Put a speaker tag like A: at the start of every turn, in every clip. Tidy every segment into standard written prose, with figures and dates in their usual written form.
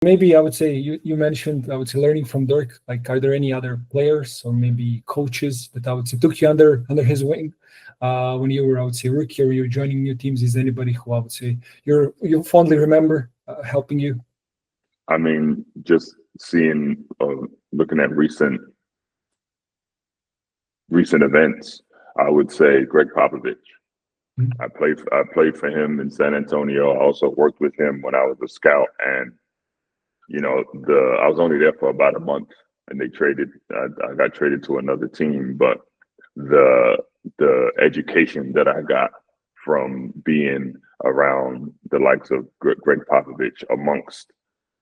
A: Maybe I would say you mentioned, I would say, learning from Dirk. Like, are there any other players or maybe coaches that I would say took you under his wing when you were, I would say, rookie, or you're joining new teams? Is anybody who I would say you fondly remember helping you?
B: I mean, just seeing, looking at recent events, I would say Greg Popovich.
A: Mhm.
B: I played for him in San Antonio. I also worked with him when I was a scout, and I was only there for about a month, and they traded. I got traded to another team, but the the education that I got from being around the likes of Greg Popovich, amongst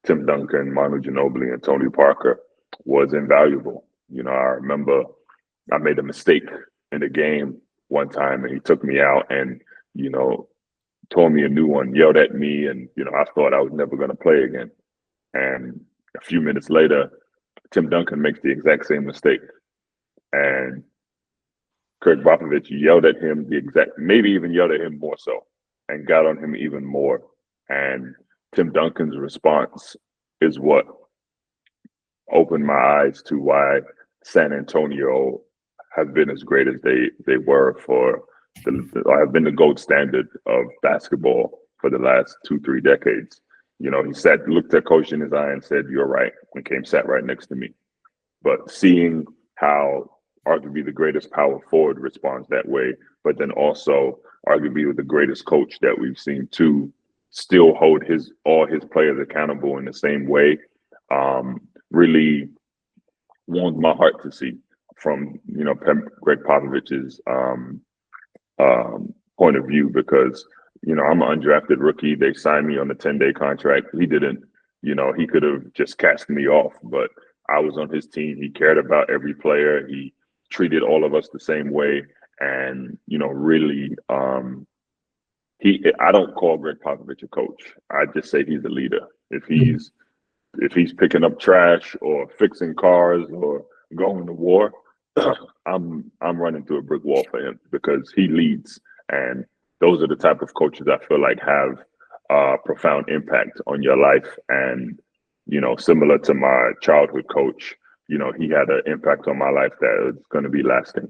B: Tim Duncan, Manu Ginobili, and Tony Parker, was invaluable. I remember I made a mistake in a game one time, and he took me out and you know told me a new one, yelled at me, and I thought I was never going to play again. And a few minutes later, Tim Duncan makes the exact same mistake, and Greg Popovich yelled at him maybe even yelled at him more so, and got on him even more. And Tim Duncan's response is what opened my eyes to why San Antonio have been as great as they were for have been the gold standard of basketball for the last 2-3 decades. Looked at coach in his eye and said, "You're right," and came sat right next to me. But seeing how arguably the greatest power forward responds that way, but then also arguably the greatest coach that we've seen to still hold all his players accountable in the same way, really warmed my heart to see from Greg Popovich's point of view, because I'm an undrafted rookie. They signed me on a 10-day contract. He didn't. He could have just cast me off, but I was on his team. He cared about every player. He treated all of us the same way, and really, I don't call Greg Popovich a coach. I just say he's a leader. If he's picking up trash or fixing cars or going to war, I'm running through a brick wall for him, because he leads, and those are the type of coaches I feel like have profound impact on your life. And similar to my childhood coach, he had an impact on my life that is going to be lasting.